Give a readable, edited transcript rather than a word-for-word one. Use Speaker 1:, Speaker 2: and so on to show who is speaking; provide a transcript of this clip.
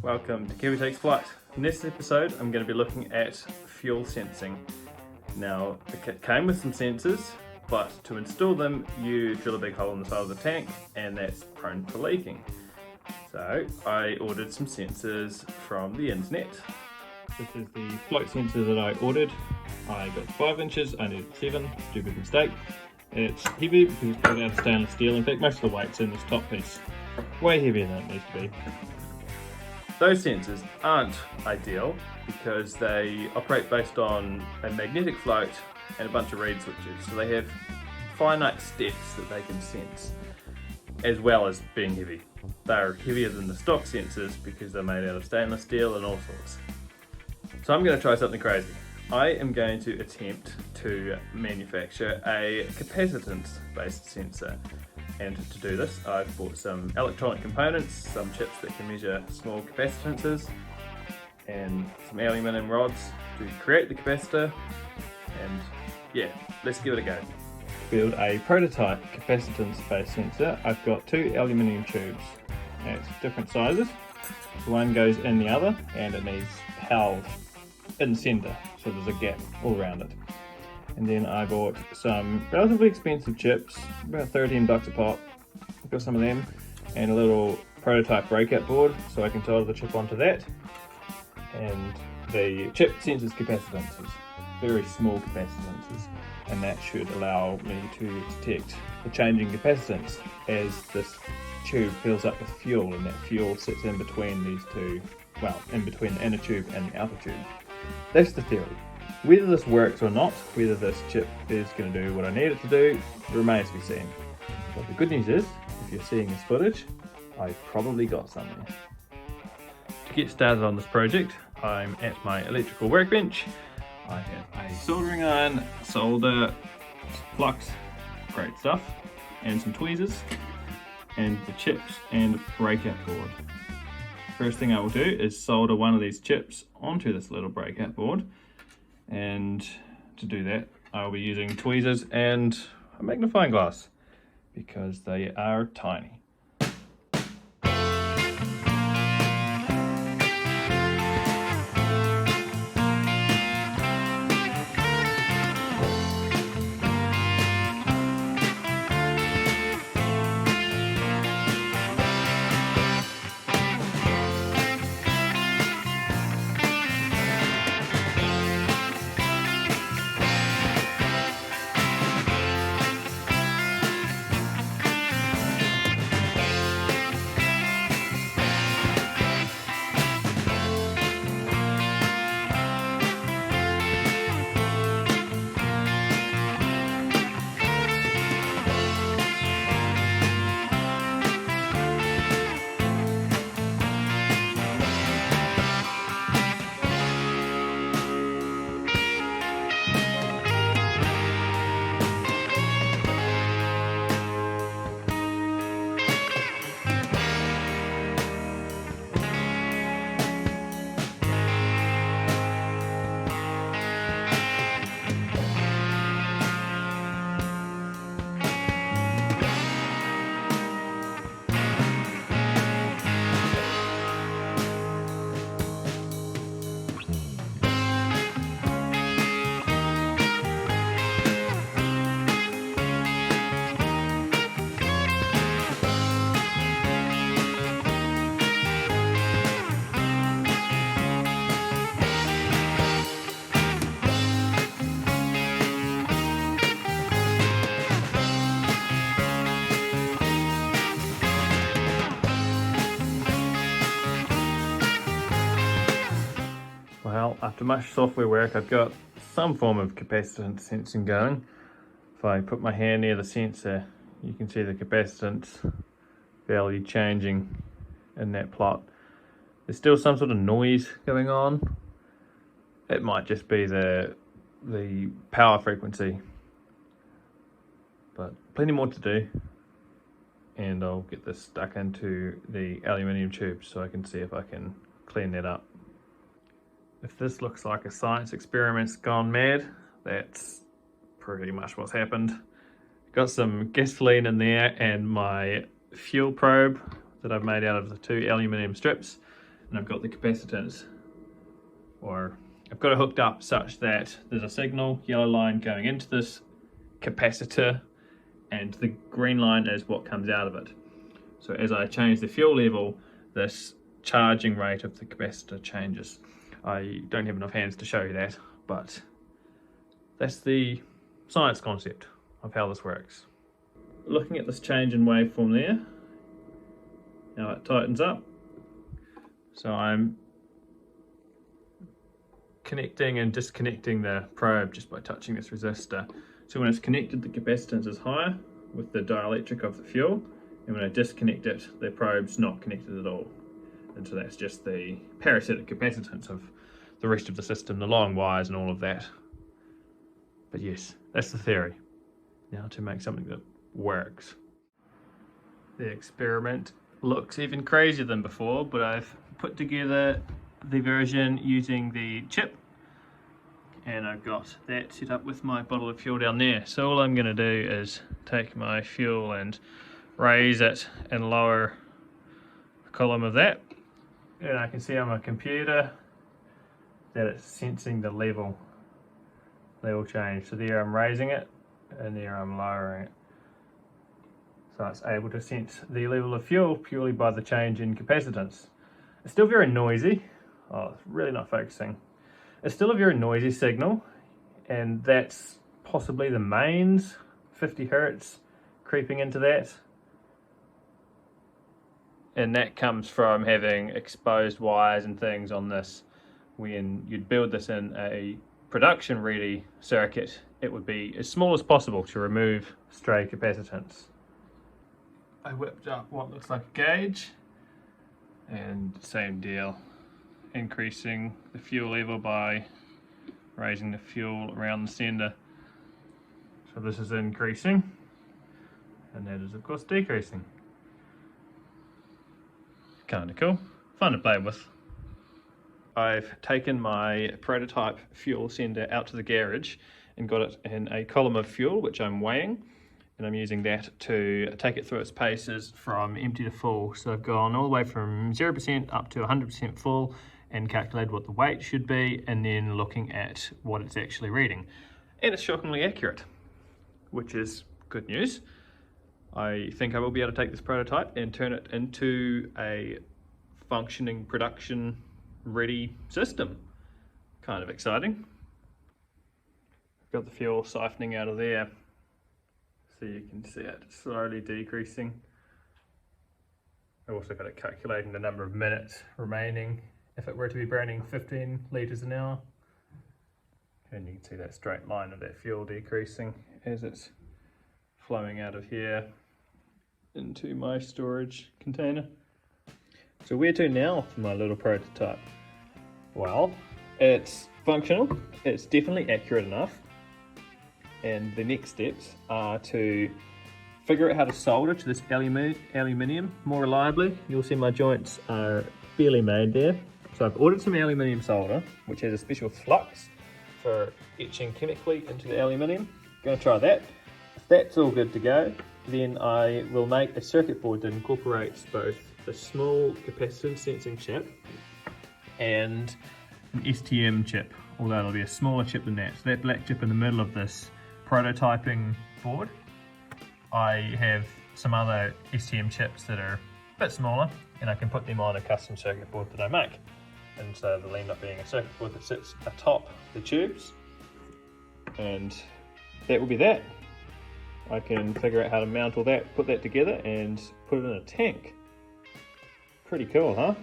Speaker 1: Welcome to Kiwi Takes Flight. In this episode I'm going to be looking at fuel sensing. Now the kit came with some sensors, but to install them you drill a big hole in the side of the tank and that's prone to leaking. So I ordered some sensors from the internet. This is the float sensor that I ordered. I got 5 inches, I needed 7, stupid mistake. It's heavy because it's made out of stainless steel. In fact, most of the weight's in this top piece. Way heavier than it needs to be. Those sensors aren't ideal because they operate based on a magnetic float and a bunch of reed switches. So they have finite steps that they can sense, as well as being heavy. They're heavier than the stock sensors because they're made out of stainless steel and all sorts. So I'm going to try something crazy. I am going to attempt to manufacture a capacitance-based sensor. And to do this, I've bought some electronic components, some chips that can measure small capacitances, and some aluminium rods to create the capacitor. And yeah, let's give it a go. To build a prototype capacitance-based sensor, I've got 2 aluminium tubes. It's different sizes. One goes in the other, and it needs held in the centre, so there's a gap all around it. And then I bought some relatively expensive chips, about 13 bucks a pop. I've got some of them, and a little prototype breakout board so I can solder the chip onto that. And the chip senses capacitances, very small capacitances, and that should allow me to detect the changing capacitance as this tube fills up with fuel, and that fuel sits in between these two, well, in between the inner tube and the outer tube. That's the theory. Whether this works or not, whether this chip is going to do what I need it to do, remains to be seen. But the good news is, if you're seeing this footage, I've probably got something. To get started on this project, I'm at my electrical workbench. I have a soldering iron, solder, flux, great stuff, and some tweezers, and the chips and breakout board. First thing I will do is solder one of these chips onto this little breakout board, and to do that I'll be using tweezers and a magnifying glass because they are tiny. Well, after much software work, I've got some form of capacitance sensing going. If I put my hand near the sensor, you can see the capacitance value changing in that plot. There's still some sort of noise going on. It might just be the power frequency, but plenty more to do. And I'll get this stuck into the aluminium tube so I can see if I can clean that up. If this looks like a science experiment's gone mad, that's pretty much what's happened. Got some gasoline in there and my fuel probe that I've made out of the 2 aluminium strips. and I've got the capacitance, or I've got it hooked up such that there's a signal, yellow line going into this capacitor, and the green line is what comes out of it. So as I change the fuel level, this charging rate of the capacitor changes. I don't have enough hands to show you that, but that's the science concept of how this works. Looking at this change in waveform there, now it tightens up. So I'm connecting and disconnecting the probe just by touching this resistor. So when it's connected, the capacitance is higher with the dielectric of the fuel, and when I disconnect it, the probe's not connected at all. And so that's just the parasitic capacitance of the rest of the system, the long wires and all of that. But yes, that's the theory. Now to make something that works. The experiment looks even crazier than before, but I've put together the version using the chip, and I've got that set up with my bottle of fuel down there. So all I'm going to do is take my fuel and raise it and lower the column of that, and I can see on my computer that it's sensing the level change. So there I'm raising it, and there I'm lowering it. So it's able to sense the level of fuel purely by the change in capacitance. It's still very noisy. Oh, it's really not focusing. It's still a very noisy signal, and that's possibly the mains, 50 Hertz creeping into that. And that comes from having exposed wires and things on this. When you'd build this in a production ready circuit, it would be as small as possible to remove stray capacitance. I whipped up what looks like a gauge, and same deal, increasing the fuel level by raising the fuel around the sender. So this is increasing, and that is of course decreasing. Kinda cool, fun to play with. I've taken my prototype fuel sender out to the garage and got it in a column of fuel which I'm weighing, and I'm using that to take it through its paces from empty to full. So I've gone all the way from 0% up to 100% full and calculated what the weight should be, and then looking at what it's actually reading. And it's shockingly accurate, which is good news. I think I will be able to take this prototype and turn it into a functioning production ready system. Kind of exciting. Got the fuel siphoning out of there, so you can see it slowly decreasing. I've also got it calculating the number of minutes remaining if it were to be burning 15 litres an hour. And you can see that straight line of that fuel decreasing as it's flowing out of here into my storage container. So where to now for my little prototype? Well, it's functional, it's definitely accurate enough, and the next steps are to figure out how to solder to this aluminium more reliably. You'll see my joints are barely made there. So I've ordered some aluminium solder, which has a special flux for etching chemically into the aluminium. Going to try that. If that's all good to go, then I will make a circuit board that incorporates both the small capacitance sensing chip and an STM chip, although it'll be a smaller chip than that. So that black chip in the middle of this prototyping board, I have some other STM chips that are a bit smaller, and I can put them on a custom circuit board that I make. And so they'll end up being a circuit board that sits atop the tubes, and that will be that. I can figure out how to mount all that, put that together and put it in a tank. Pretty cool, huh?